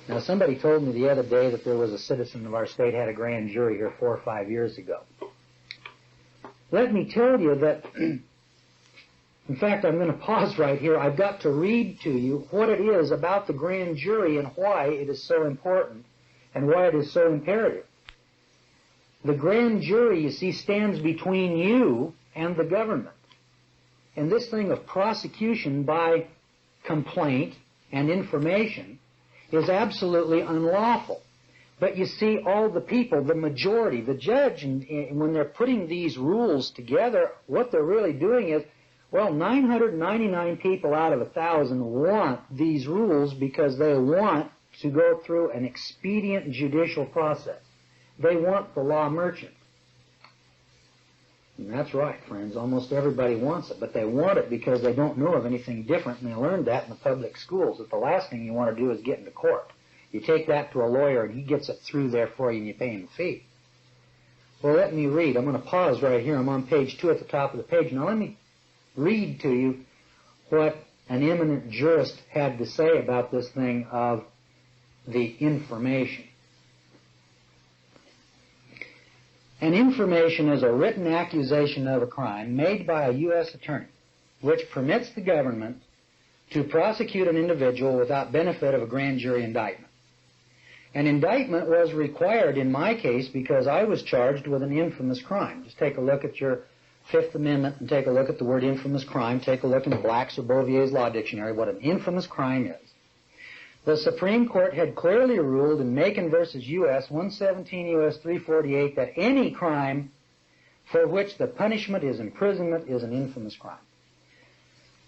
Now, somebody told me the other day that there was a citizen of our state had a grand jury here 4 or 5 years ago. Let me tell you that, in fact, I'm going to pause right here. I've got to read to you what it is about the grand jury and why it is so important and why it is so imperative. The grand jury, you see, stands between you and the government. And this thing of prosecution by complaint and information is absolutely unlawful. But you see, all the people, the majority, the judge, when they're putting these rules together, what they're really doing is, well, 999 people out of 1,000 want these rules because they want to go through an expedient judicial process. They want the law merchant. And that's right, friends. Almost everybody wants it, but they want it because they don't know of anything different, and they learned that in the public schools, that the last thing you want to do is get into court. You take that to a lawyer, and he gets it through there for you, and you pay him a fee. Well, let me read. I'm going to pause right here. I'm on page 2 at the top of the page. Now, let me read to you what an eminent jurist had to say about this thing of the information. An information is a written accusation of a crime made by a U.S. attorney, which permits the government to prosecute an individual without benefit of a grand jury indictment. An indictment was required in my case because I was charged with an infamous crime. Just take a look at your Fifth Amendment and take a look at the word infamous crime. Take a look in Black's or Bouvier's Law Dictionary what an infamous crime is. The Supreme Court had clearly ruled in Macon v. U.S. 117 U.S. 348 that any crime for which the punishment is imprisonment is an infamous crime.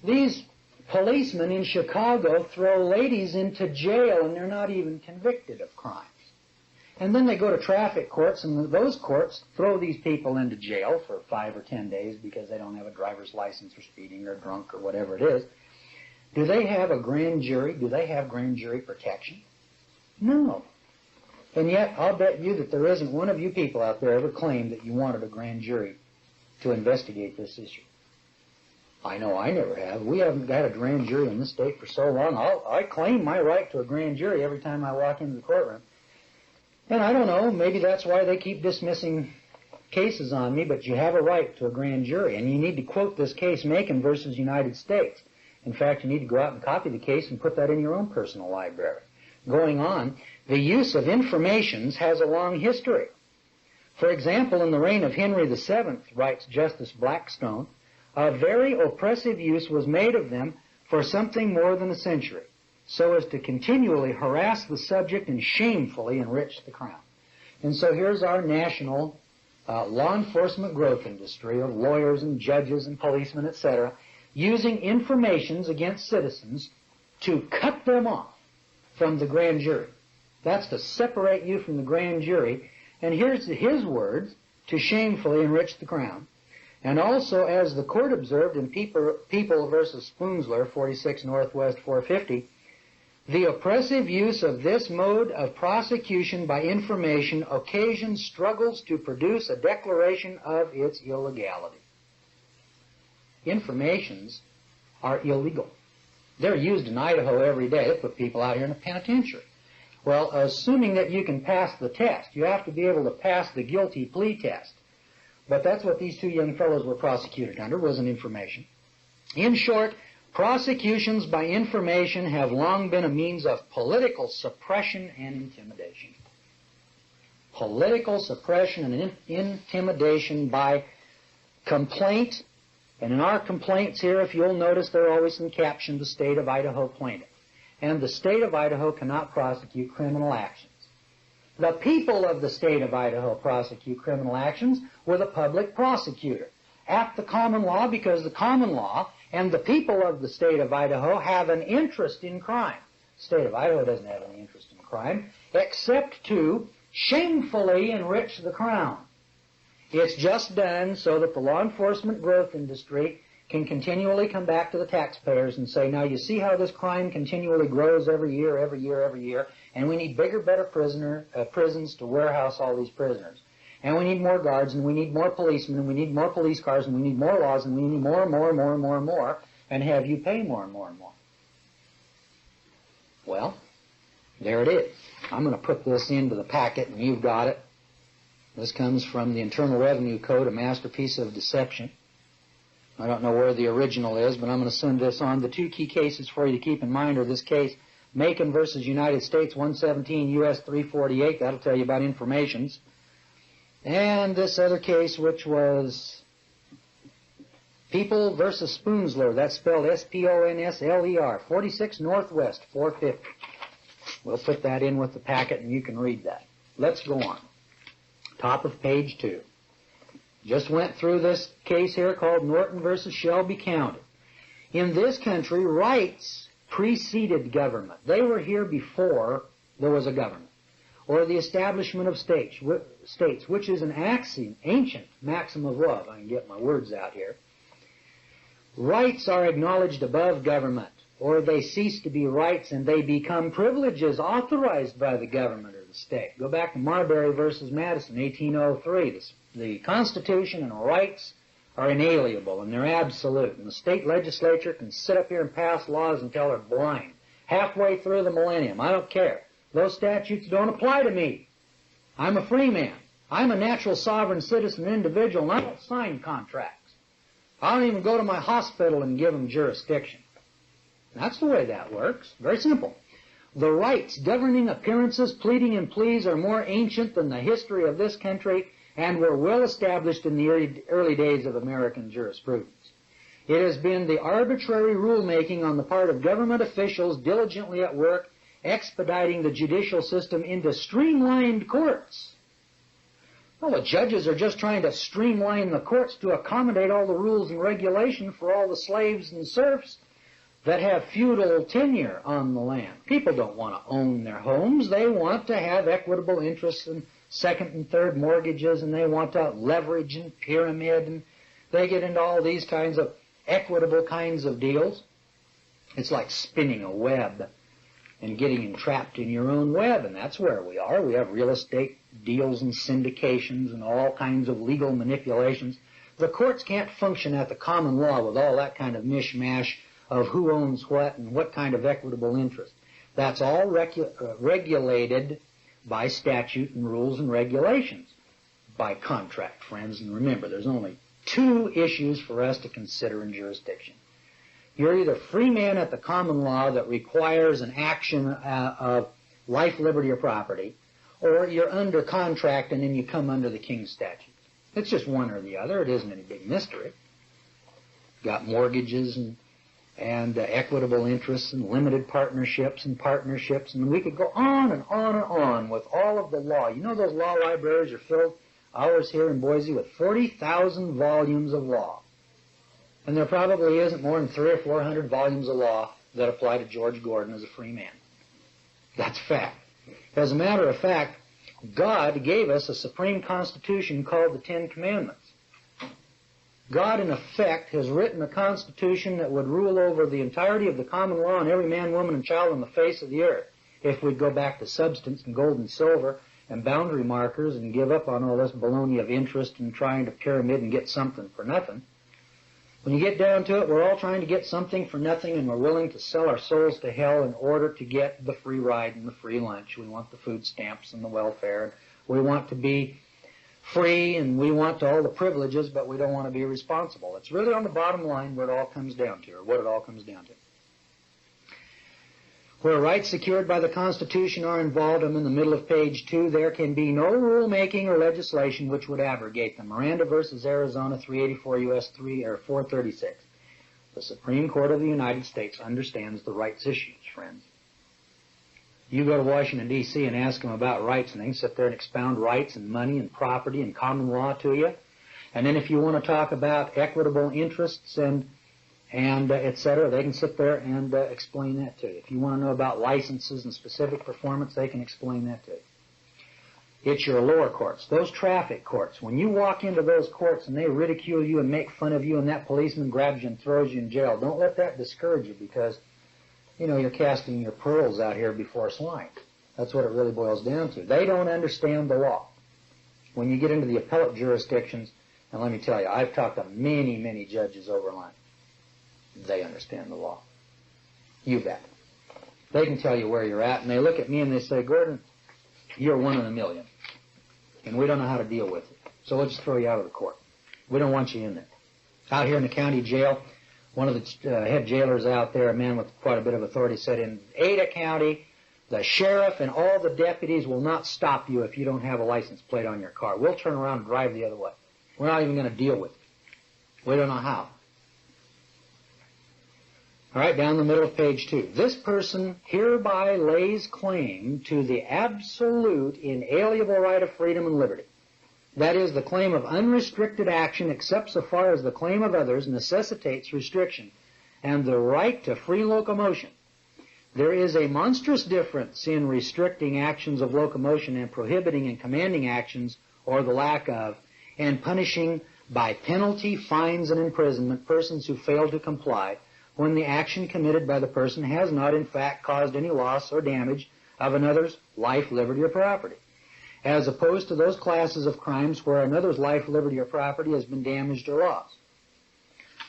These policemen in Chicago throw ladies into jail and they're not even convicted of crimes. And then they go to traffic courts, and those courts throw these people into jail for 5 or 10 days because they don't have a driver's license or speeding or drunk or whatever it is. Do they have a grand jury? Do they have grand jury protection? No. And yet, I'll bet you that there isn't one of you people out there ever claimed that you wanted a grand jury to investigate this issue. I know I never have. We haven't got a grand jury in this state for so long. I claim my right to a grand jury every time I walk into the courtroom. And I don't know, maybe that's why they keep dismissing cases on me, but you have a right to a grand jury. And you need to quote this case, Macon v. United States. In fact, you need to go out and copy the case and put that in your own personal library. Going on, the use of informations has a long history. For example, in the reign of Henry VII, writes Justice Blackstone, a very oppressive use was made of them for something more than a century, so as to continually harass the subject and shamefully enrich the crown. And so here's our national law enforcement growth industry of lawyers and judges and policemen, etc., using informations against citizens to cut them off from the grand jury. That's to separate you from the grand jury. And here's his words, to shamefully enrich the crown. And also, as the court observed in People v. Spoonsler, 46 Northwest 450, the oppressive use of this mode of prosecution by information occasions struggles to produce a declaration of its illegality. Informations are illegal. They're used in Idaho every day. They put people out here in a penitentiary. Well, assuming that you can pass the test, you have to be able to pass the guilty plea test. But that's what these two young fellows were prosecuted under, was an information. In short, prosecutions by information have long been a means of political suppression and intimidation. Political suppression and intimidation by complaint. And in our complaints here, if you'll notice, they're always captioned the State of Idaho plaintiff. And the State of Idaho cannot prosecute criminal actions. The people of the State of Idaho prosecute criminal actions with a public prosecutor at the common law, because the common law and the people of the State of Idaho have an interest in crime. The State of Idaho doesn't have any interest in crime except to shamefully enrich the crown. It's just done so that the law enforcement growth industry can continually come back to the taxpayers and say, now you see how this crime continually grows every year, and we need bigger, better prisons to warehouse all these prisoners. And we need more guards, and we need more policemen, and we need more police cars, and we need more laws, and we need more and more and more and more and more, and have you pay more and more and more. Well, There it is. I'm going to put this into the packet, and you've got it. This comes from the Internal Revenue Code, a masterpiece of deception. I don't know where the original is, but I'm going to send this on. The two key cases for you to keep in mind are this case, Macon versus United States, 117 U.S. 348. That'll tell you about informations. And this other case, which was People versus Spoonsler. That's spelled S-P-O-N-S-L-E-R, 46 Northwest 450. We'll put that in with the packet, and you can read that. Let's go on. Top of page 2. Just went through this case here called Norton versus Shelby County. In this country, rights preceded government. They were here before there was a government, or the establishment of states, which is an ancient maxim of law, if I can get my words out here. Rights are acknowledged above government, or they cease to be rights and they become privileges authorized by the government or the state. Go back to Marbury versus Madison, 1803. The Constitution and rights are inalienable and they're absolute. And the state legislature can sit up here and pass laws until they're blind. Halfway through the millennium, I don't care. Those statutes don't apply to me. I'm a free man. I'm a natural sovereign citizen individual, and I don't sign contracts. I don't even go to my hospital and give them jurisdiction. That's the way that works. Very simple. The rights governing appearances, pleading, and pleas are more ancient than the history of this country and were well established in the early days of American jurisprudence. It has been the arbitrary rulemaking on the part of government officials diligently at work expediting the judicial system into streamlined courts. Well, the judges are just trying to streamline the courts to accommodate all the rules and regulation for all the slaves and serfs that have feudal tenure on the land. People don't want to own their homes. They want to have equitable interests in second and third mortgages, and they want to leverage and pyramid, and they get into all these kinds of equitable kinds of deals. It's like spinning a web and getting entrapped in your own web, and that's where we are. We have real estate deals and syndications and all kinds of legal manipulations. The courts can't function at the common law with all that kind of mishmash of who owns what and what kind of equitable interest. That's all regulated by statute and rules and regulations, by contract, friends. And remember, there's only two issues for us to consider in jurisdiction. You're either free man at the common law that requires an action of life, liberty, or property, or you're under contract and then you come under the King's statutes. It's just one or the other. It isn't any big mystery. Got mortgages and equitable interests and limited partnerships, and we could go on and on and on with all of the law. You know those law libraries are filled, ours here in Boise, with 40,000 volumes of law. And there probably isn't more than 300 or 400 volumes of law that apply to George Gordon as a free man. That's fact. As a matter of fact, God gave us a supreme constitution called the Ten Commandments. God, in effect, has written a constitution that would rule over the entirety of the common law and every man, woman, and child on the face of the earth, if we go back to substance and gold and silver and boundary markers and give up on all this baloney of interest and trying to pyramid and get something for nothing. When you get down to it, we're all trying to get something for nothing, and we're willing to sell our souls to hell in order to get the free ride and the free lunch. We want the food stamps and the welfare. We want to be free, and we want all the privileges, but we don't want to be responsible. It's really on the bottom line where it all comes down to, or what it all comes down to. Where rights secured by the Constitution are involved, I'm in the middle of page 2, there can be no rulemaking or legislation which would abrogate them. Miranda versus Arizona, 384 U.S. 436. The Supreme Court of the United States understands the rights issues, friends. You go to Washington, D.C. and ask them about rights, and they can sit there and expound rights and money and property and common law to you. And then if you want to talk about equitable interests and et cetera, they can sit there and explain that to you. If you want to know about licenses and specific performance, they can explain that to you. It's your lower courts, those traffic courts. When you walk into those courts and they ridicule you and make fun of you and that policeman grabs you and throws you in jail, don't let that discourage you, because you know, you're casting your pearls out here before swine. That's what it really boils down to. They don't understand the law. When you get into the appellate jurisdictions, and let me tell you, I've talked to many, many judges overline. They understand the law. You bet. They can tell you where you're at, and they look at me and they say, Gordon, you're 1 in a million, and we don't know how to deal with it, so we'll just throw you out of the court. We don't want you in there. Out here in the county jail, one of the head jailers out there, a man with quite a bit of authority, said in Ada County, the sheriff and all the deputies will not stop you if you don't have a license plate on your car. We'll turn around and drive the other way. We're not even going to deal with it. We don't know how. All right, down the middle of page 2. This person hereby lays claim to the absolute inalienable right of freedom and liberty. That is, the claim of unrestricted action except so far as the claim of others necessitates restriction, and the right to free locomotion. There is a monstrous difference in restricting actions of locomotion and prohibiting and commanding actions, or the lack of, and punishing by penalty, fines, and imprisonment persons who fail to comply when the action committed by the person has not in fact caused any loss or damage of another's life, liberty, or property, as opposed to those classes of crimes where another's life, liberty, or property has been damaged or lost.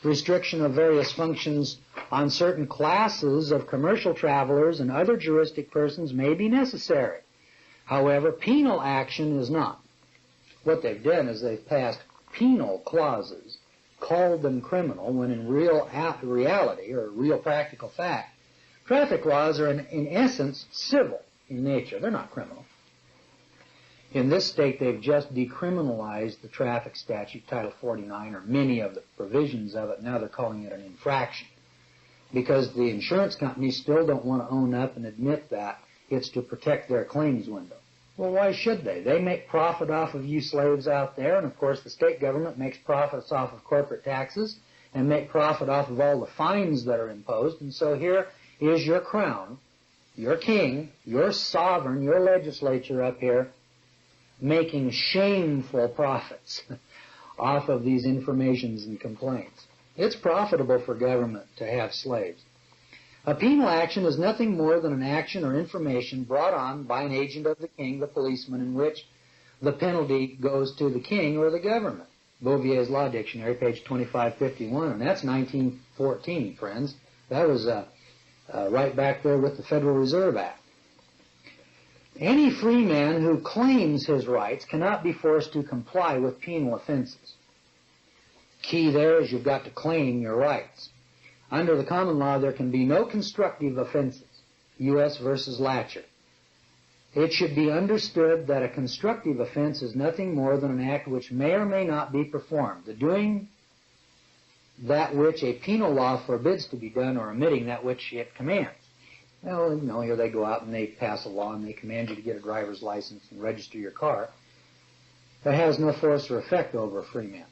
Restriction of various functions on certain classes of commercial travelers and other juristic persons may be necessary. However, penal action is not. What they've done is they've passed penal clauses, called them criminal, when in real reality, or real practical fact, traffic laws are in essence civil in nature. They're not criminal. In this state, they've just decriminalized the traffic statute, Title 49, or many of the provisions of it. Now they're calling it an infraction, because the insurance companies still don't want to own up and admit that it's to protect their claims window. Well, why should they? They make profit off of you slaves out there, and of course the state government makes profits off of corporate taxes and make profit off of all the fines that are imposed. And so here is your crown, your king, your sovereign, your legislature up here making shameful profits off of these informations and complaints. It's profitable for government to have slaves. A penal action is nothing more than an action or information brought on by an agent of the king, the policeman, in which the penalty goes to the king or the government. Bouvier's Law Dictionary, page 2551, and that's 1914, friends. That was right back there with the Federal Reserve Act. Any free man who claims his rights cannot be forced to comply with penal offenses. Key there is you've got to claim your rights. Under the common law, there can be no constructive offenses. U.S. versus Latcher. It should be understood that a constructive offense is nothing more than an act which may or may not be performed. The doing that which a penal law forbids to be done, or omitting that which it commands. Well, you know, here they go out and they pass a law and they command you to get a driver's license and register your car. That has no force or effect over a free man.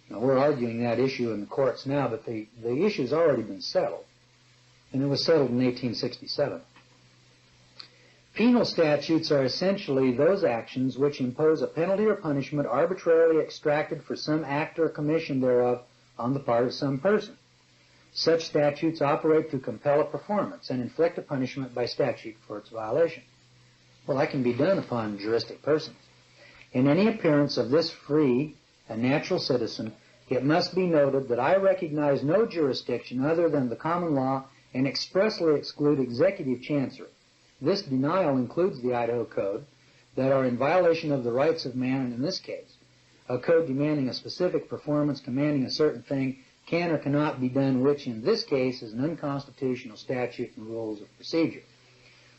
Now, we're arguing that issue in the courts now, but the issue's already been settled, and it was settled in 1867. Penal statutes are essentially those actions which impose a penalty or punishment arbitrarily extracted for some act or commission thereof on the part of some person. Such statutes operate to compel a performance and inflict a punishment by statute for its violation. Well, that can be done upon juristic persons. In any appearance of this free and natural citizen, it must be noted that I recognize no jurisdiction other than the common law and expressly exclude executive chancery. This denial includes the Idaho Code that are in violation of the rights of man, and in this case, a code demanding a specific performance, commanding a certain thing, can or cannot be done, which in this case is an unconstitutional statute and rules of procedure.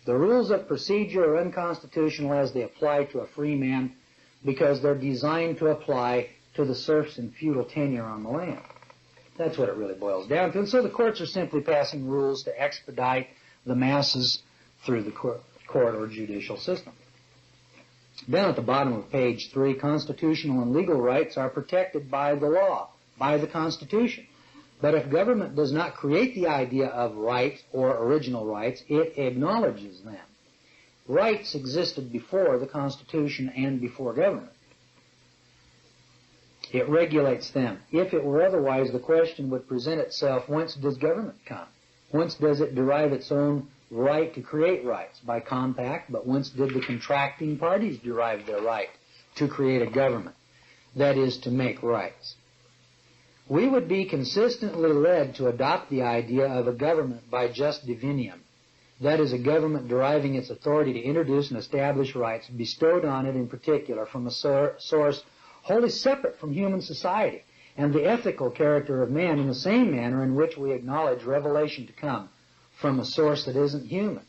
The rules of procedure are unconstitutional as they apply to a free man because they're designed to apply to the serfs and feudal tenure on the land. That's what it really boils down to. And so the courts are simply passing rules to expedite the masses through the court or judicial system. Down at the bottom of page 3, constitutional and legal rights are protected by the law, by the Constitution. But if government does not create the idea of right or original rights, it acknowledges them. Rights existed before the Constitution and before government. It regulates them. If it were otherwise, the question would present itself, whence does government come? Whence does it derive its own right to create rights? By compact, but whence did the contracting parties derive their right to create a government? That is, to make rights. We would be consistently led to adopt the idea of a government by jus divinium, that is a government deriving its authority to introduce and establish rights bestowed on it in particular from a source wholly separate from human society and the ethical character of man in the same manner in which we acknowledge revelation to come from a source that isn't human.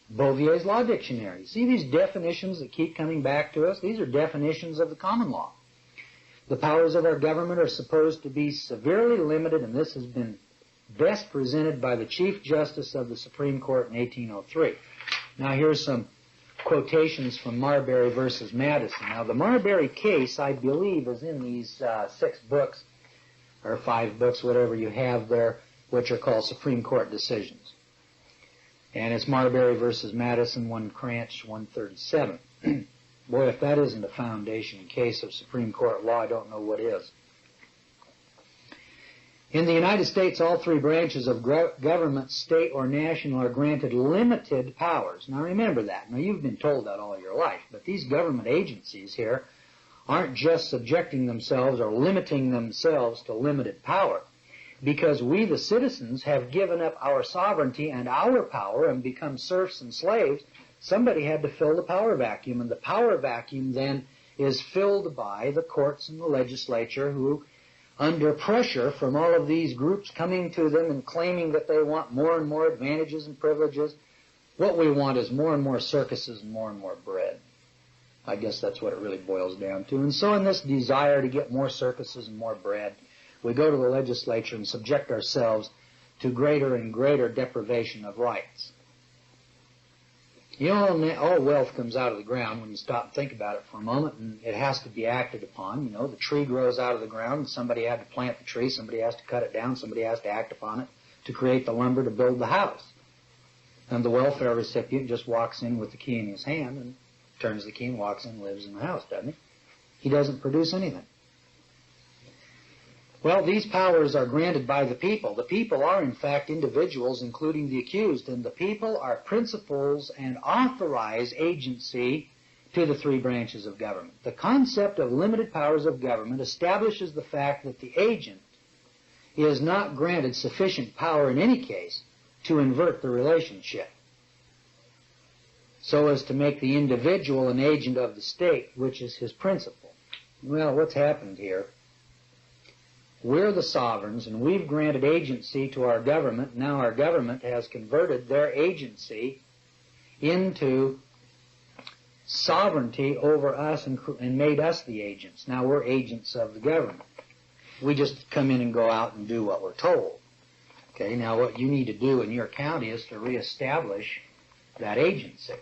Bovier's Law Dictionary. See these definitions that keep coming back to us? These are definitions of the common law. The powers of our government are supposed to be severely limited, and this has been best presented by the Chief Justice of the Supreme Court in 1803. Now here's some quotations from Marbury versus Madison. Now the Marbury case, I believe, is in these 6 books, or 5 books, whatever you have there, which are called Supreme Court decisions. And it's Marbury versus Madison, 1 Cranch, 137. Boy, if that isn't a foundation case of Supreme Court law, I don't know what is. In the United States, all 3 branches of government, state or national, are granted limited powers. Now remember that. Now you've been told that all your life, but these government agencies here aren't just subjecting themselves or limiting themselves to limited power. Because we, the citizens, have given up our sovereignty and our power and become serfs and slaves, somebody had to fill the power vacuum. And the power vacuum then is filled by the courts and the legislature who, under pressure from all of these groups coming to them and claiming that they want more and more advantages and privileges, what we want is more and more circuses and more bread. I guess that's what it really boils down to. And so in this desire to get more circuses and more bread, we go to the legislature and subject ourselves to greater and greater deprivation of rights. You know, all wealth comes out of the ground when you stop and think about it for a moment, and it has to be acted upon. You know, the tree grows out of the ground, and somebody had to plant the tree, somebody has to cut it down, somebody has to act upon it to create the lumber to build the house. And the welfare recipient just walks in with the key in his hand and turns the key and walks in and lives in the house, doesn't he? He doesn't produce anything. Well, these powers are granted by the people. The people are, in fact, individuals, including the accused, and the people are principals and authorize agency to the 3 branches of government. The concept of limited powers of government establishes the fact that the agent is not granted sufficient power in any case to invert the relationship, so as to make the individual an agent of the state, which is his principle. Well, what's happened here? We're the sovereigns, and we've granted agency to our government. Now our government has converted their agency into sovereignty over us and made us the agents. Now we're agents of the government. We just come in and go out and do what we're told. Okay, now what you need to do in your county is to reestablish that agency,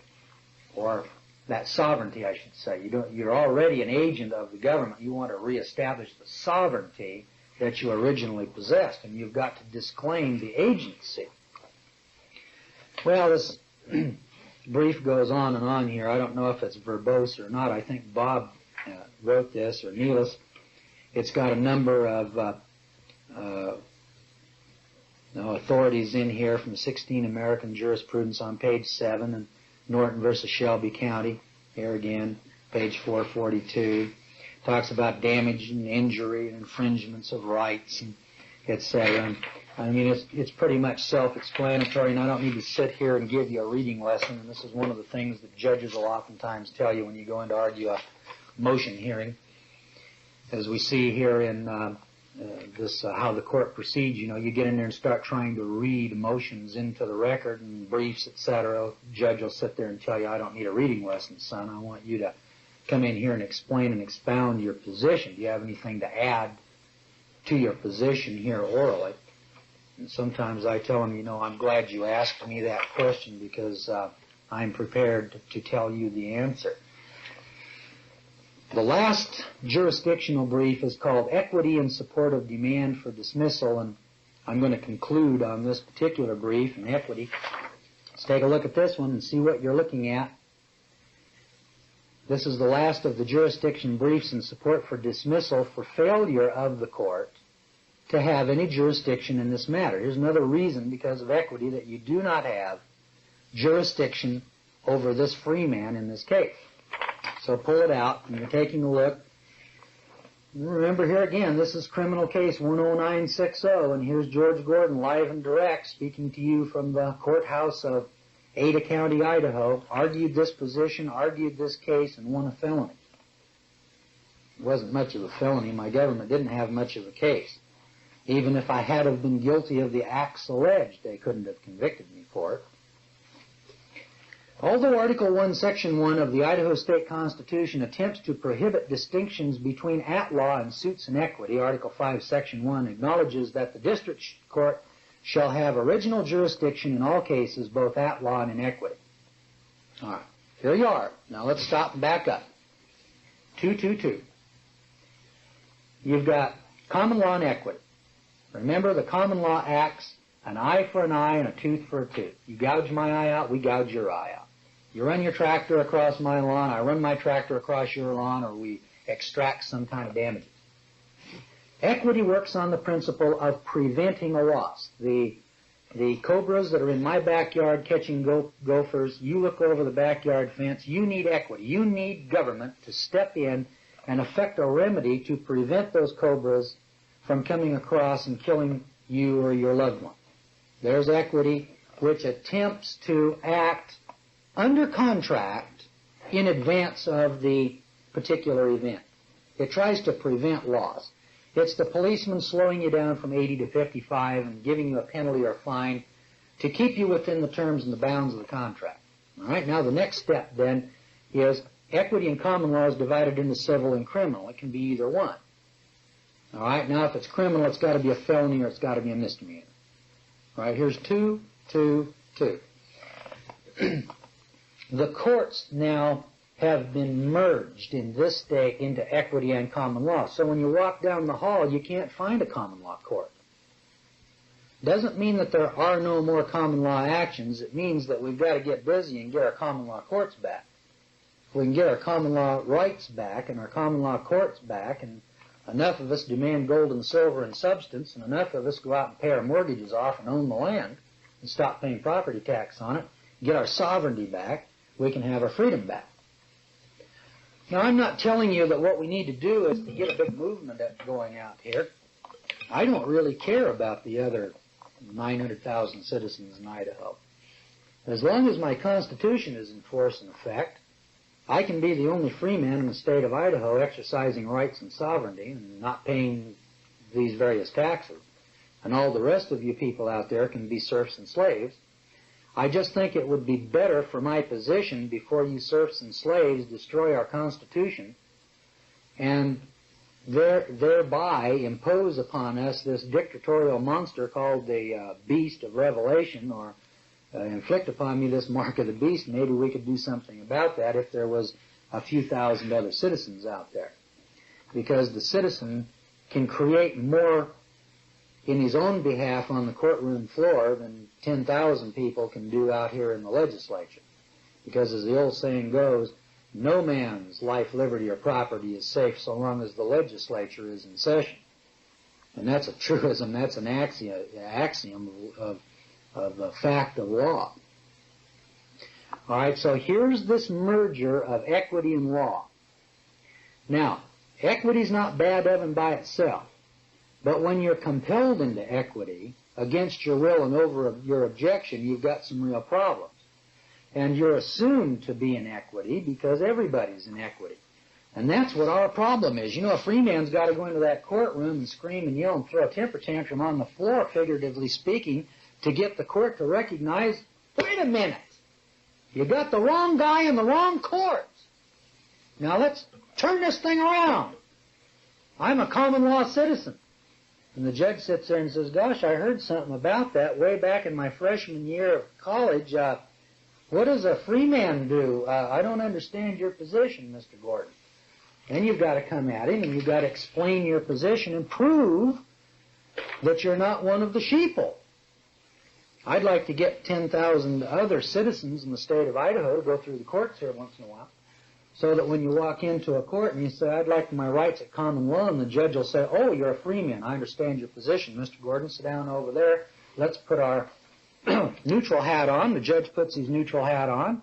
or that sovereignty, I should say. You're already an agent of the government. You want to reestablish the sovereignty that you originally possessed, and you've got to disclaim the agency. Well, this brief goes on and on here. I don't know if it's verbose or not. I think Bob wrote this, or Neelis. It's got a number of authorities in here from 16 American Jurisprudence on page 7, and Norton versus Shelby County, here again, page 442. Talks about damage and injury and infringements of rights, and etc. And I mean, it's pretty much self-explanatory, and I don't need to sit here and give you a reading lesson. And this is one of the things that judges will oftentimes tell you when you go in to argue a motion hearing. As we see here in how the court proceeds, you know, you get in there and start trying to read motions into the record and briefs, etc. The judge will sit there and tell you, I don't need a reading lesson, son. I want you to come in here and explain and expound your position. Do you have anything to add to your position here orally? And sometimes I tell them, you know, I'm glad you asked me that question because I'm prepared to tell you the answer. The last jurisdictional brief is called Equity in Support of Demand for Dismissal, and I'm going to conclude on this particular brief in equity. Let's take a look at this one and see what you're looking at. This is the last of the jurisdiction briefs in support for dismissal for failure of the court to have any jurisdiction in this matter. Here's another reason, because of equity, that you do not have jurisdiction over this free man in this case. So pull it out, and you're taking a look. Remember here again, this is criminal case 10960, and here's George Gordon live and direct speaking to you from the courthouse of Ada County, Idaho, argued this position, argued this case, and won a felony. It wasn't much of a felony. My government didn't have much of a case. Even if I had have been guilty of the acts alleged, they couldn't have convicted me for it. Although Article 1, Section 1 of the Idaho State Constitution attempts to prohibit distinctions between at-law and suits in equity, Article 5, Section 1 acknowledges that the district court shall have original jurisdiction in all cases, both at-law and in equity. All right, here you are. Now let's stop and back up. 222. You've got common law and equity. Remember, the common law acts an eye for an eye and a tooth for a tooth. You gouge my eye out, we gouge your eye out. You run your tractor across my lawn, I run my tractor across your lawn, or we extract some kind of damages. Equity works on the principle of preventing a loss. The cobras that are in my backyard catching gophers, you look over the backyard fence, you need equity. You need government to step in and effect a remedy to prevent those cobras from coming across and killing you or your loved one. There's equity, which attempts to act under contract in advance of the particular event. It tries to prevent loss. It's the policeman slowing you down from 80 to 55 and giving you a penalty or fine to keep you within the terms and the bounds of the contract. All right, now the next step then is equity in common law is divided into civil and criminal. It can be either one. All right, now if it's criminal, it's got to be a felony or it's got to be a misdemeanor. All right, here's 2, 2, 2. The courts now have been merged in this state into equity and common law. So when you walk down the hall, you can't find a common law court. Doesn't mean that there are no more common law actions. It means that we've got to get busy and get our common law courts back. If we can get our common law rights back and our common law courts back, and enough of us demand gold and silver and substance, and enough of us go out and pay our mortgages off and own the land and stop paying property tax on it, get our sovereignty back, we can have our freedom back. Now, I'm not telling you that what we need to do is to get a big movement going out here. I don't really care about the other 900,000 citizens in Idaho. As long as my Constitution is in force and effect, I can be the only free man in the state of Idaho exercising rights and sovereignty and not paying these various taxes. And all the rest of you people out there can be serfs and slaves. I just think it would be better for my position before you serfs and slaves destroy our Constitution and thereby impose upon us this dictatorial monster called the Beast of Revelation, or inflict upon me this mark of the beast. Maybe we could do something about that if there was a few thousand other citizens out there. Because the citizen can create more in his own behalf on the courtroom floor than 10,000 people can do out here in the legislature. Because as the old saying goes, no man's life, liberty, or property is safe so long as the legislature is in session. And that's a truism, that's an axiom of a fact of law. All right, so here's this merger of equity and law. Now, equity's not bad of and by itself, but when you're compelled into equity against your will and over your objection, you've got some real problems. And you're assumed to be in equity because everybody's in equity. And that's what our problem is. You know, a free man's got to go into that courtroom and scream and yell and throw a temper tantrum on the floor, figuratively speaking, to get the court to recognize, wait a minute, you got the wrong guy in the wrong court. Now let's turn this thing around. I'm a common law citizen. And the judge sits there and says, gosh, I heard something about that way back in my freshman year of college. What does a free man do? I don't understand your position, Mr. Gordon. Then you've got to come at him and you've got to explain your position and prove that you're not one of the sheeple. I'd like to get 10,000 other citizens in the state of Idaho to go through the courts here once in a while, so that when you walk into a court and you say, I'd like my rights at common law, and the judge will say, oh, you're a free man. I understand your position, Mr. Gordon. Sit down over there. Let's put our neutral hat on. The judge puts his neutral hat on,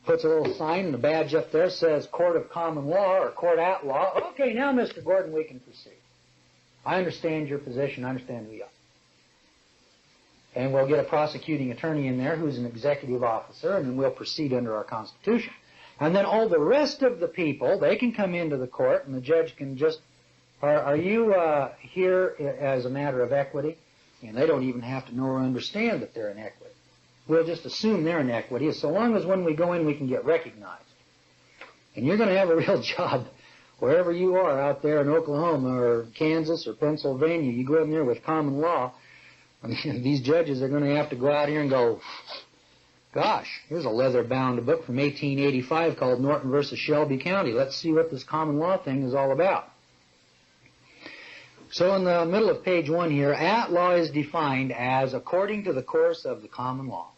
puts a little sign and a badge up there, says Court of Common Law or Court at Law. Okay, now, Mr. Gordon, we can proceed. I understand your position. I understand who you are. and we'll get a prosecuting attorney in there who's an executive officer, and then we'll proceed under our Constitution. And then all the rest of the people, they can come into the court, and the judge can just, are you here as a matter of equity? And they don't even have to know or understand that they're in equity. We'll just assume they're in equity, so long as when we go in we can get recognized. And you're going to have a real job wherever you are out there in Oklahoma or Kansas or Pennsylvania. You go in there with common law, I mean, these judges are going to have to go out here and go, gosh, here's a leather-bound book from 1885 called Norton versus Shelby County. Let's see what this common law thing is all about. So in the middle of page 1 here, at law is defined as according to the course of the common law.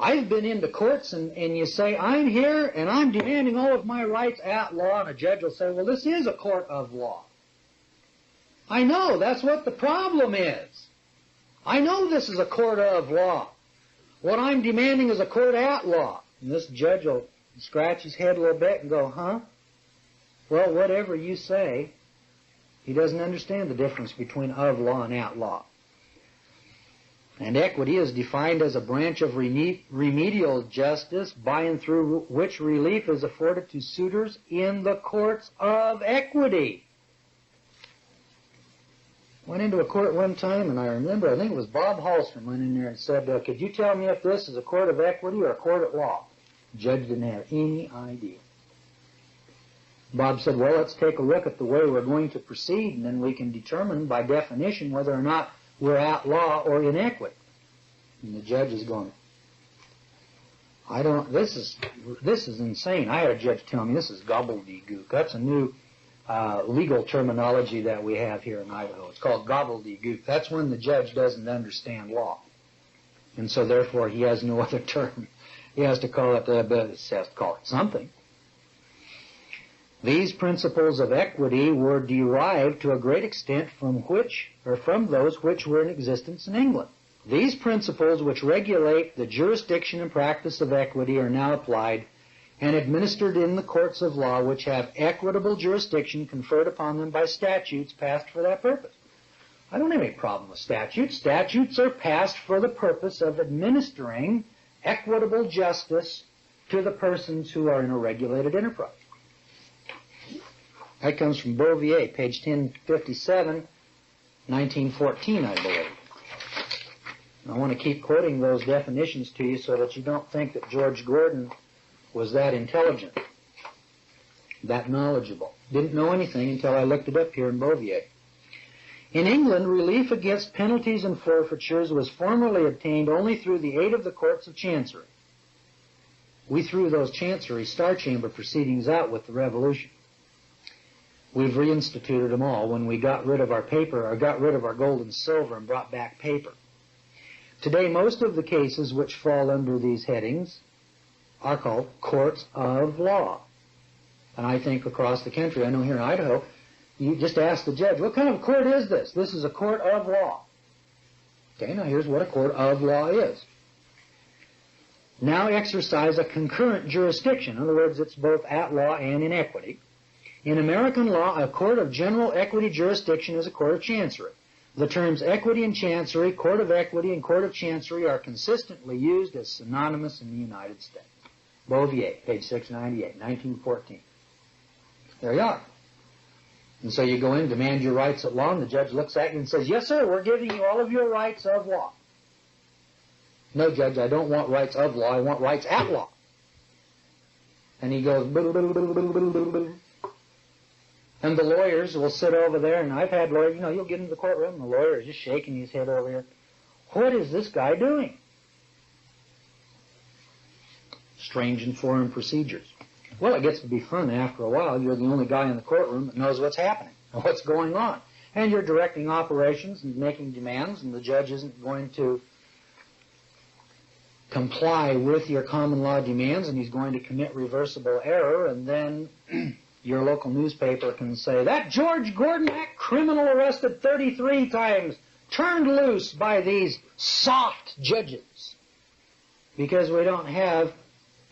I've been into courts and you say, I'm here and I'm demanding all of my rights at law, and a judge will say, well, this is a court of law. I know, that's what the problem is. I know this is a court of law. What I'm demanding is a court at law. And this judge will scratch his head a little bit and go, huh? Well, whatever you say, he doesn't understand the difference between of law and at law. And equity is defined as a branch of remedial justice by and through which relief is afforded to suitors in the courts of equity. Went into a court one time, and I remember, I think it was Bob Hallstrom went in there and said, could you tell me if this is a court of equity or a court at law? The judge didn't have any idea. Bob said, well, let's take a look at the way we're going to proceed, and then we can determine by definition whether or not we're at law or in equity. And the judge is going, this is insane. I had a judge tell me this is gobbledygook. That's a new legal terminology that we have here in Idaho. It's called gobbledygook. That's when the judge doesn't understand law. And so therefore he has no other term. He has to call it something. These principles of equity were derived to a great extent from those which were in existence in England. These principles which regulate the jurisdiction and practice of equity are now applied and administered in the courts of law, which have equitable jurisdiction conferred upon them by statutes passed for that purpose. I don't have any problem with statutes. Statutes are passed for the purpose of administering equitable justice to the persons who are in a regulated enterprise. That comes from Bouvier, page 1057, 1914, I believe. I want to keep quoting those definitions to you so that you don't think that George Gordon was that intelligent, that knowledgeable. Didn't know anything until I looked it up here in Bouvier. In England, relief against penalties and forfeitures was formerly obtained only through the aid of the courts of chancery. We threw those chancery Star Chamber proceedings out with the Revolution. We've reinstituted them all when we got rid of our paper, or got rid of our gold and silver and brought back paper. Today, most of the cases which fall under these headings are called courts of law. And I think across the country, I know here in Idaho, you just ask the judge, what kind of court is this? This is a court of law. Okay, now here's what a court of law is. Now exercise a concurrent jurisdiction. In other words, it's both at law and in equity. In American law, a court of general equity jurisdiction is a court of chancery. The terms equity and chancery, court of equity, and court of chancery are consistently used as synonymous in the United States. Bouvier, page 698, 1914. There you are. And so you go in, demand your rights at law, and the judge looks at you and says, yes, sir, we're giving you all of your rights of law. No, Judge, I don't want rights of law, I want rights at law. And he goes, and the lawyers will sit over there, and I've had lawyers, you'll get into the courtroom, and the lawyer is just shaking his head over here. What is this guy doing? Strange and foreign procedures. Well, it gets to be fun after a while. You're the only guy in the courtroom that knows what's happening, and what's going on. And you're directing operations and making demands, and the judge isn't going to comply with your common law demands, and he's going to commit reversible error, and then your local newspaper can say, that George Gordon, that criminal arrested 33 times, turned loose by these soft judges. Because we don't have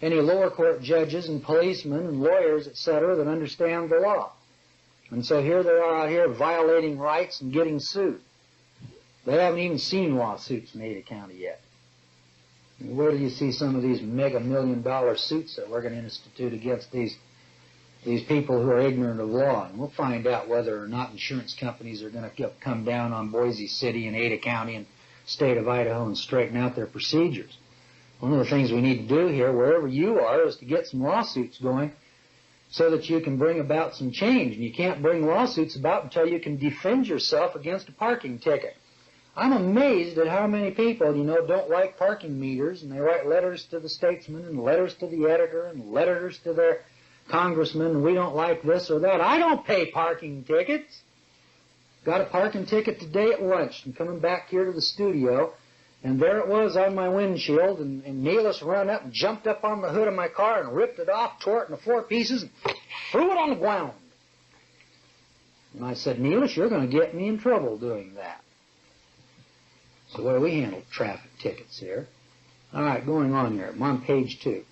any lower court judges and policemen and lawyers, etc., that understand the law. And so here they are out here violating rights and getting sued. They haven't even seen lawsuits in Ada County yet. Where do you see some of these mega $1-million suits that we're going to institute against these people who are ignorant of law? And we'll find out whether or not insurance companies are going to come down on Boise City and Ada County and state of Idaho and straighten out their procedures. One of the things we need to do here, wherever you are, is to get some lawsuits going so that you can bring about some change. And you can't bring lawsuits about until you can defend yourself against a parking ticket. I'm amazed at how many people, don't like parking meters, and they write letters to the statesman and letters to the editor and letters to their congressman, and we don't like this or that. I don't pay parking tickets. Got a parking ticket today at lunch and coming back here to the studio, and there it was on my windshield, and Neelis ran up and jumped up on the hood of my car and ripped it off, tore it into 4 pieces, and threw it on the ground. And I said, Neelis, you're going to get me in trouble doing that. So the way we handle traffic tickets here. All right, going on here. I'm on page 2.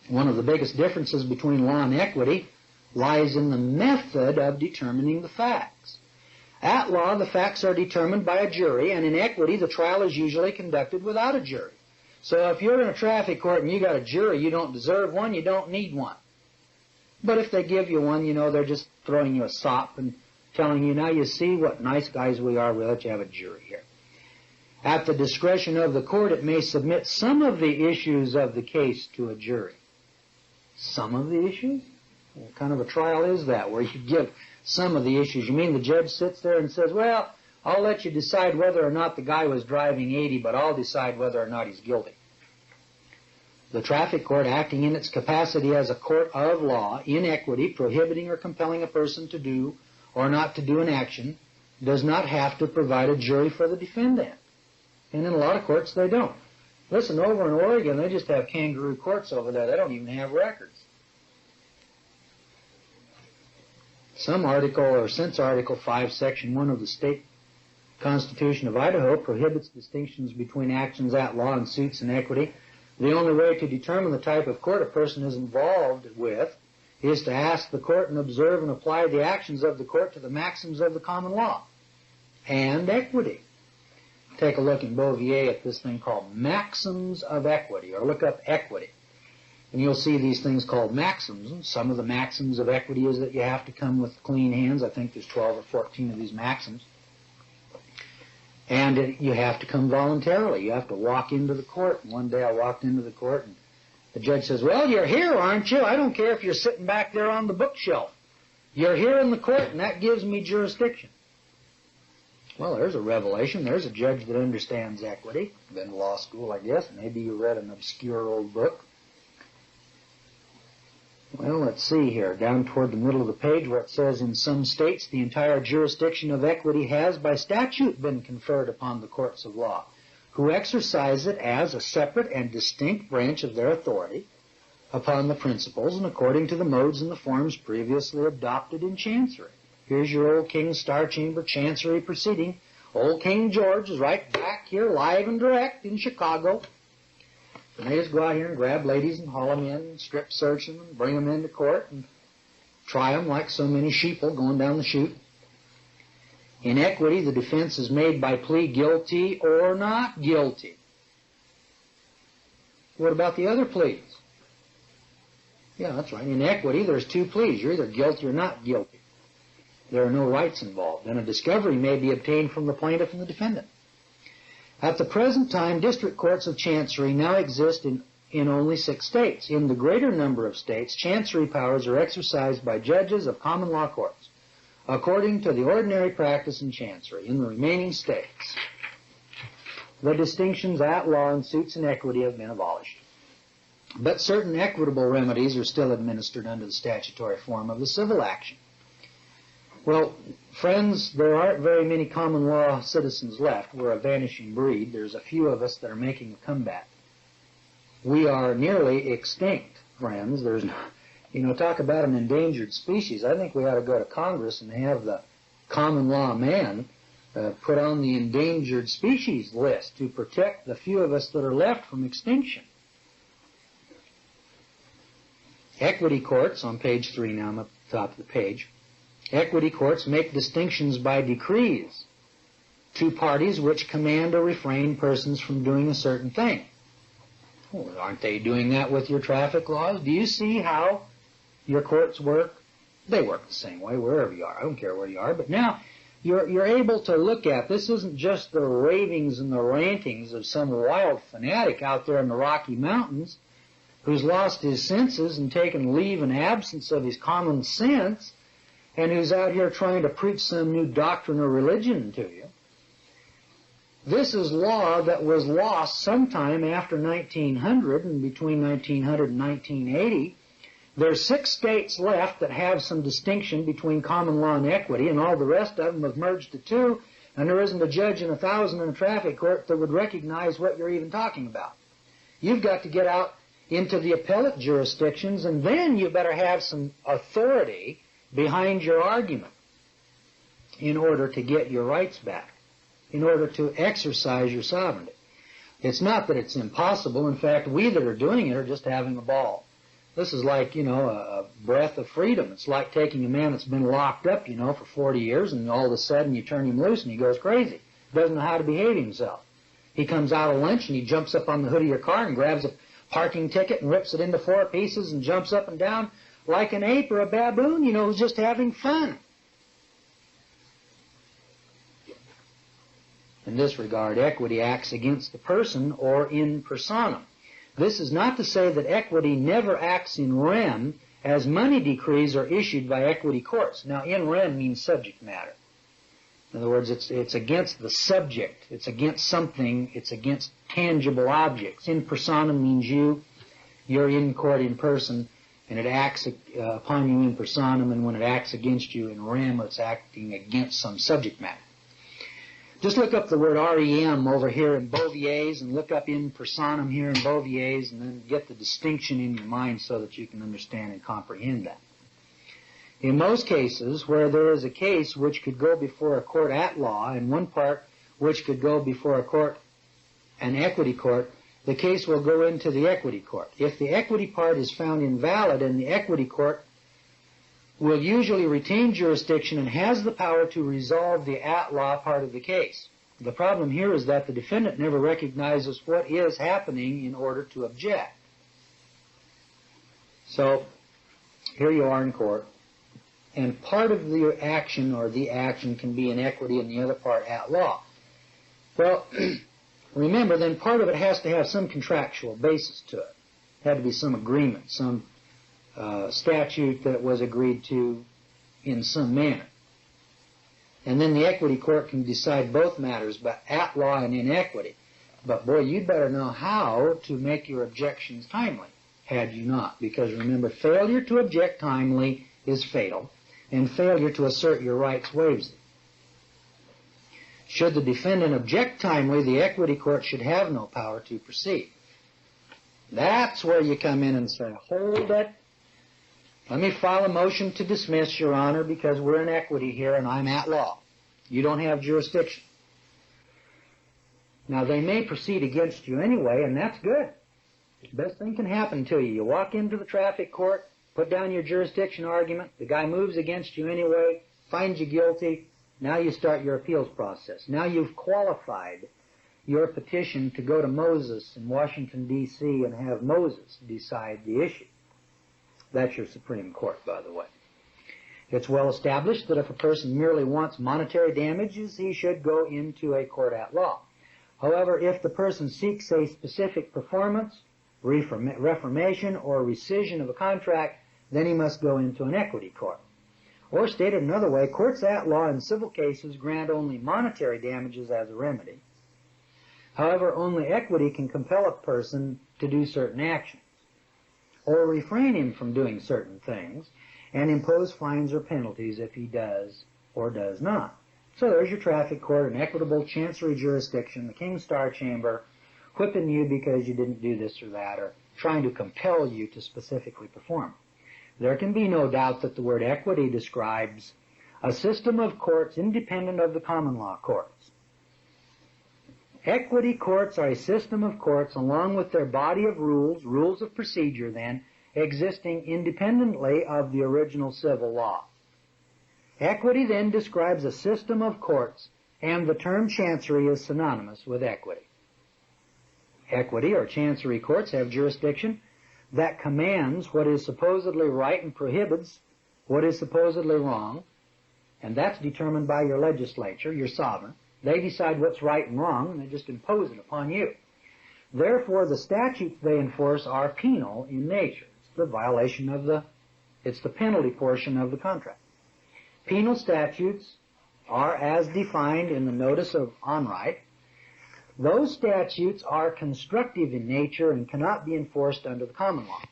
One of the biggest differences between law and equity lies in the method of determining the facts. At law, the facts are determined by a jury, and in equity, the trial is usually conducted without a jury. So if you're in a traffic court and you got a jury, you don't deserve one, you don't need one. But if they give you one, they're just throwing you a sop and telling you, now you see what nice guys we are, we'll let you have a jury here. At the discretion of the court, it may submit some of the issues of the case to a jury. Some of the issues? What kind of a trial is that, where you give some of the issues? You mean the judge sits there and says, well, I'll let you decide whether or not the guy was driving 80, but I'll decide whether or not he's guilty. The traffic court, acting in its capacity as a court of law, in equity, prohibiting or compelling a person to do or not to do an action, does not have to provide a jury for the defendant. And in a lot of courts, they don't. Listen, over in Oregon, they just have kangaroo courts over there. They don't even have records. Some article, or since Article 5, Section 1 of the State Constitution of Idaho prohibits distinctions between actions at law and suits in equity, the only way to determine the type of court a person is involved with is to ask the court and observe and apply the actions of the court to the maxims of the common law and equity. Take a look in Bouvier at this thing called maxims of equity, or look up equity. And you'll see these things called maxims. And some of the maxims of equity is that you have to come with clean hands. I think there's 12 or 14 of these maxims. And you have to come voluntarily. You have to walk into the court. And one day I walked into the court, and the judge says, well, you're here, aren't you? I don't care if you're sitting back there on the bookshelf. You're here in the court, and that gives me jurisdiction. Well, there's a revelation. There's a judge that understands equity. Been to law school, I guess. Maybe you read an obscure old book. Well, let's see here. Down toward the middle of the page where it says, in some states, the entire jurisdiction of equity has by statute been conferred upon the courts of law, who exercise it as a separate and distinct branch of their authority upon the principles and according to the modes and the forms previously adopted in chancery. Here's your old King's Star Chamber Chancery proceeding. Old King George is right back here live and direct in Chicago. And they just go out here and grab ladies and haul them in and strip search them and bring them into court and try them like so many sheeple going down the chute. In equity, the defense is made by plea guilty or not guilty. What about the other pleas? Yeah, that's right. In equity, there's 2 pleas. You're either guilty or not guilty. There are no rights involved, and a discovery may be obtained from the plaintiff and the defendant. At the present time, district courts of chancery now exist in only 6 states. In the greater number of states, chancery powers are exercised by judges of common law courts, according to the ordinary practice in chancery. In the remaining states, the distinctions at law and suits in equity have been abolished. But certain equitable remedies are still administered under the statutory form of the civil action. Well, friends, there aren't very many common law citizens left. We're a vanishing breed. There's a few of us that are making a comeback. We are nearly extinct, friends. There's, talk about an endangered species. I think we ought to go to Congress and have the common law man put on the endangered species list to protect the few of us that are left from extinction. Equity courts, on page 3 now, I'm at the top of the page. Equity courts make distinctions by decrees to parties which command or refrain persons from doing a certain thing. Well, aren't they doing that with your traffic laws? Do you see how your courts work? They work the same way wherever you are. I don't care where you are. But now you're able to look at, this isn't just the ravings and the rantings of some wild fanatic out there in the Rocky Mountains who's lost his senses and taken leave and absence of his common sense and who's out here trying to preach some new doctrine or religion to you. This is law that was lost sometime after 1900, and between 1900 and 1980. There's 6 states left that have some distinction between common law and equity, and all the rest of them have merged to 2, and there isn't a judge in 1,000 in a traffic court that would recognize what you're even talking about. You've got to get out into the appellate jurisdictions, and then you better have some authority behind your argument in order to get your rights back, in order to exercise your sovereignty. It's not that it's impossible. In fact, we that are doing it are just having a ball. This is like, a breath of freedom. It's like taking a man that's been locked up, for 40 years, and all of a sudden you turn him loose and he goes crazy. Doesn't know how to behave himself. He comes out of lunch and he jumps up on the hood of your car and grabs a parking ticket and rips it into 4 pieces and jumps up and down like an ape or a baboon, who's just having fun. In this regard, equity acts against the person or in personam. This is not to say that equity never acts in rem, as money decrees are issued by equity courts. Now, in rem means subject matter. In other words, it's against the subject. It's against something. It's against tangible objects. In personam means you're in court in person, and it acts upon you in personam, and when it acts against you in rem, it's acting against some subject matter. Just look up the word rem over here in Bovier's and look up in personam here in Bovier's, and then get the distinction in your mind so that you can understand and comprehend that. In most cases where there is a case which could go before a court at law and one part which could go before a court, an equity court, the case will go into the equity court. If the equity part is found invalid, and the equity court will usually retain jurisdiction and has the power to resolve the at-law part of the case. The problem here is that the defendant never recognizes what is happening in order to object. So, here you are in court, and part of the action or the action can be in equity and the other part at law. Well, remember, then part of it has to have some contractual basis to it. Had to be some agreement, some statute that was agreed to in some manner. And then the equity court can decide both matters, but at law and in equity. But boy, you'd better know how to make your objections timely, had you not. Because remember, failure to object timely is fatal, and failure to assert your rights waives it. Should the defendant object timely, the equity court should have no power to proceed. That's where you come in and say, hold it. Let me file a motion to dismiss, Your Honor, because we're in equity here and I'm at law. You don't have jurisdiction. Now, they may proceed against you anyway, and that's good. The best thing can happen to you. You walk into the traffic court, put down your jurisdiction argument, the guy moves against you anyway, finds you guilty, now you start your appeals process. Now you've qualified your petition to go to Moses in Washington, D.C. and have Moses decide the issue. That's your Supreme Court, by the way. It's well established that if a person merely wants monetary damages, he should go into a court at law. However, if the person seeks a specific performance, reformation, or rescission of a contract, then he must go into an equity court. Or stated another way, courts at law in civil cases grant only monetary damages as a remedy. However, only equity can compel a person to do certain actions, or refrain him from doing certain things, and impose fines or penalties if he does or does not. So there's your traffic court, an equitable chancery jurisdiction, the King's Star Chamber, whipping you because you didn't do this or that, or trying to compel you to specifically perform. There can be no doubt that the word equity describes a system of courts independent of the common law courts. Equity courts are a system of courts along with their body of rules of procedure then, existing independently of the original civil law. Equity then describes a system of courts And the term chancery is synonymous with equity. Equity or chancery courts have jurisdiction that commands what is supposedly right and prohibits what is supposedly wrong, and that's determined by your legislature, your sovereign. They decide what's right and wrong, and they just impose it upon you. Therefore, the statutes they enforce are penal in nature. It's the violation of it's the penalty portion of the contract. Penal statutes are as defined in the Notice of Onright. Those statutes are constructive in nature and cannot be enforced under the common law.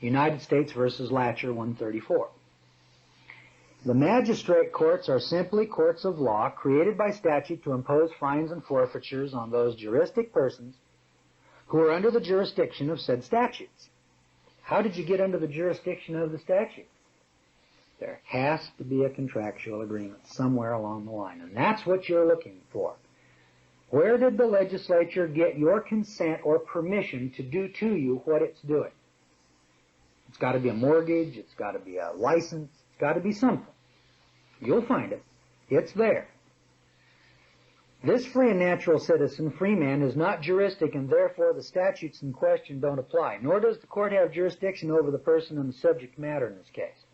United States versus Latcher 134. The magistrate courts are simply courts of law created by statute to impose fines and forfeitures on those juristic persons who are under the jurisdiction of said statutes. How did you get under the jurisdiction of the statute? There has to be a contractual agreement somewhere along the line, and that's what you're looking for. Where did the legislature get your consent or permission to do to you what it's doing? It's got to be a mortgage, it's got to be a license, it's got to be something. You'll find it. It's there. This free and natural citizen, free man, is not juristic, and therefore the statutes in question don't apply, nor does the court have jurisdiction over the person and the subject matter in this case.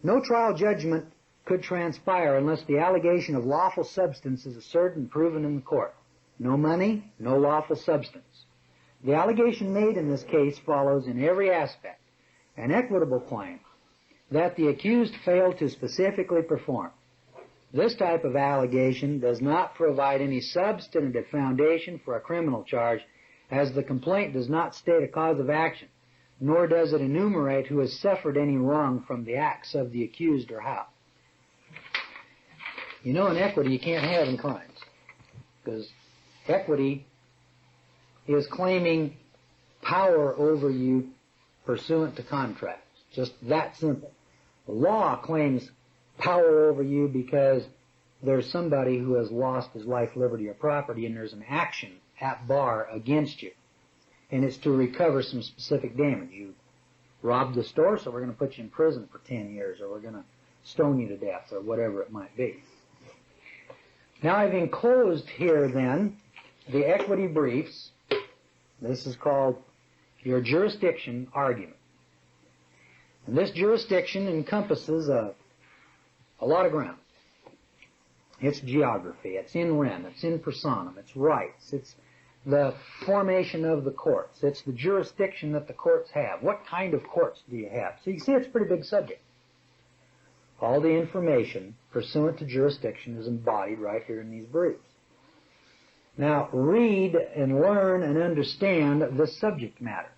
No trial judgment could transpire unless the allegation of lawful substance is asserted and proven in the court. No money, no lawful substance. The allegation made in this case follows in every aspect an equitable claim that the accused failed to specifically perform. This type of allegation does not provide any substantive foundation for a criminal charge, as the complaint does not state a cause of action, nor does it enumerate who has suffered any wrong from the acts of the accused or how. You know, in equity you can't have in crimes, because equity is claiming power over you pursuant to contracts. Just that simple. The law claims power over you because there's somebody who has lost his life, liberty, or property, and there's an action at bar against you. And it's to recover some specific damage. You robbed the store, so we're going to put you in prison for 10 years, or we're going to stone you to death, or whatever it might be. Now I've enclosed here then the equity briefs. This is called your jurisdiction argument. And this jurisdiction encompasses a lot of ground. It's geography, it's in rem, it's in personam, it's rights, it's the formation of the courts, it's the jurisdiction that the courts have. What kind of courts do you have? So you see it's a pretty big subject. All the information pursuant to jurisdiction is embodied right here in these briefs. Now read and learn and understand the subject matter,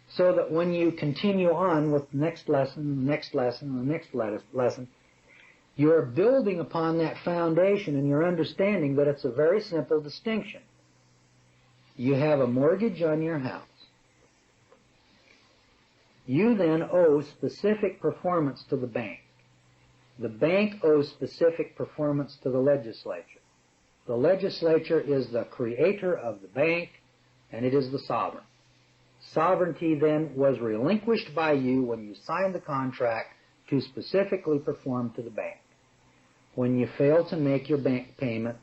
so that when you continue on with the next lesson, the next lesson, the next lesson, you're building upon that foundation and you're understanding that it's a very simple distinction. You have a mortgage on your house. You then owe specific performance to the bank. The bank owes specific performance to the legislature. The legislature is the creator of the bank, and it is the sovereign. Sovereignty then was relinquished by you when you signed the contract to specifically perform to the bank. When you fail to make your bank payment,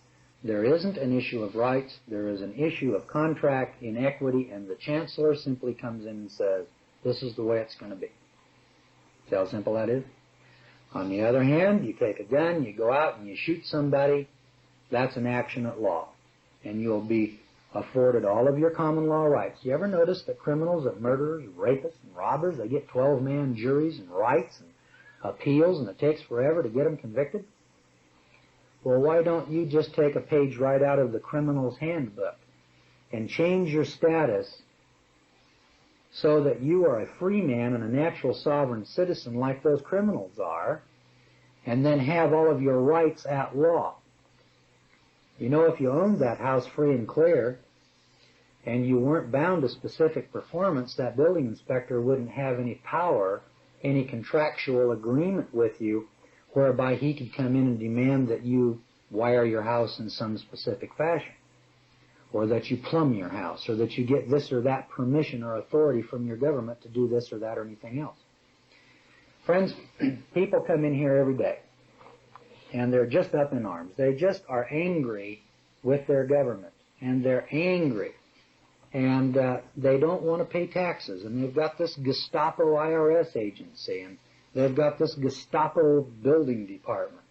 there isn't an issue of rights, there is an issue of contract inequity, and the chancellor simply comes in and says, this is the way it's going to be. See how simple that is? On the other hand, you take a gun, you go out and you shoot somebody, that's an action at law, and you'll be afforded all of your common law rights. You ever notice that criminals and murderers, rapists and robbers, they get 12-man juries and rights and appeals, and it takes forever to get them convicted? Well, why don't you just take a page right out of the criminal's handbook and change your status so that you are a free man and a natural sovereign citizen like those criminals are, and then have all of your rights at law? You know, if you owned that house free and clear, and you weren't bound to specific performance, that building inspector wouldn't have any power, any contractual agreement with you, whereby he could come in and demand that you wire your house in some specific fashion, or that you plumb your house, or that you get this or that permission or authority from your government to do this or that or anything else. Friends, people come in here every day, and they're just up in arms. They just are angry with their government, and they're angry, and they don't want to pay taxes, and they've got this Gestapo IRS agency, and they've got this Gestapo building department.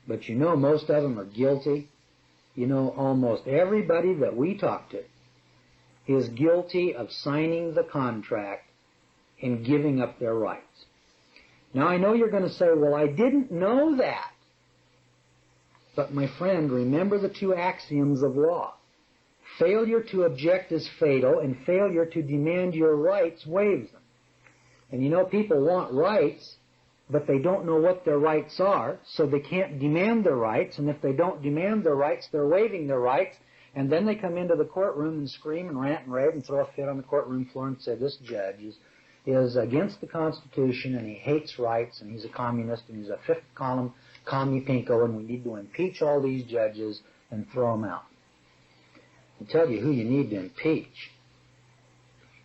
But you know, most of them are guilty. You know, almost everybody that we talk to is guilty of signing the contract and giving up their rights. Now, I know you're going to say, well, I didn't know that. But, my friend, remember the two axioms of law. Failure to object is fatal, and failure to demand your rights waives them. And you know, people want rights, but they don't know what their rights are, so they can't demand their rights, and if they don't demand their rights, they're waiving their rights, and then they come into the courtroom and scream and rant and rave and throw a fit on the courtroom floor and say, this judge is against the Constitution, and he hates rights, and he's a communist, and he's a fifth-column commie pinko, and we need to impeach all these judges and throw them out. I'll tell you who you need to impeach.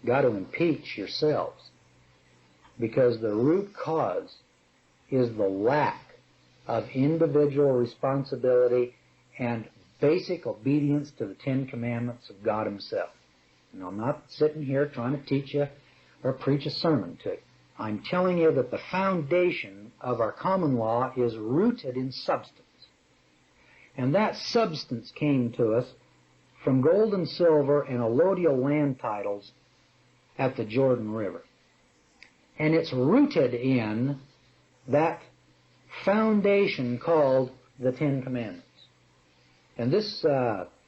You've got to impeach yourselves, because the root cause is the lack of individual responsibility and basic obedience to the Ten Commandments of God Himself. And I'm not sitting here trying to teach you or preach a sermon to you. I'm telling you that the foundation of our common law is rooted in substance. And that substance came to us from gold and silver and allodial land titles at the Jordan River. And it's rooted in that foundation called the Ten Commandments. And this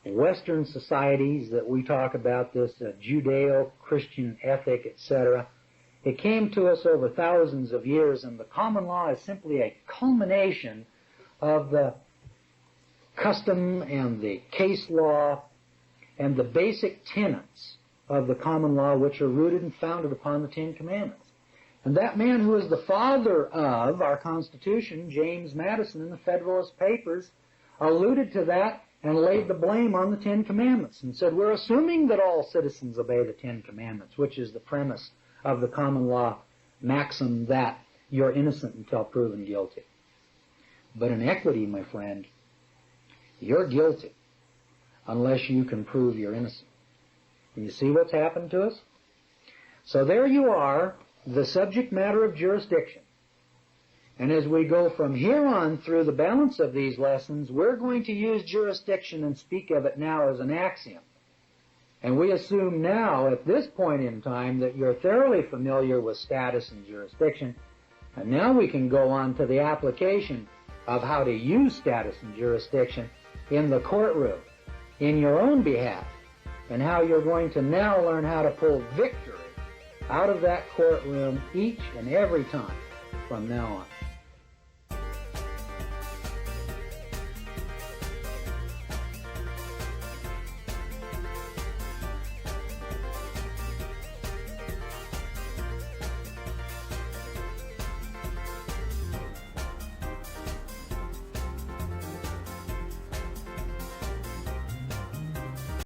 Western societies that we talk about, this Judeo-Christian ethic, etc., it came to us over thousands of years, and the common law is simply a culmination of the custom and the case law and the basic tenets of the common law, which are rooted and founded upon the Ten Commandments. And that man who is the father of our Constitution, James Madison, in the Federalist Papers, alluded to that and laid the blame on the Ten Commandments and said, we're assuming that all citizens obey the Ten Commandments, which is the premise of the common law maxim that you're innocent until proven guilty. But in equity, my friend, you're guilty unless you can prove you're innocent. And you see what's happened to us? So there you are, the subject matter of jurisdiction. And as we go from here on through the balance of these lessons, we're going to use jurisdiction and speak of it now as an axiom. And we assume now, at this point in time, that you're thoroughly familiar with status and jurisdiction. And now we can go on to the application of how to use status and jurisdiction in the courtroom, in your own behalf, and how you're going to now learn how to pull victory out of that courtroom each and every time from now on.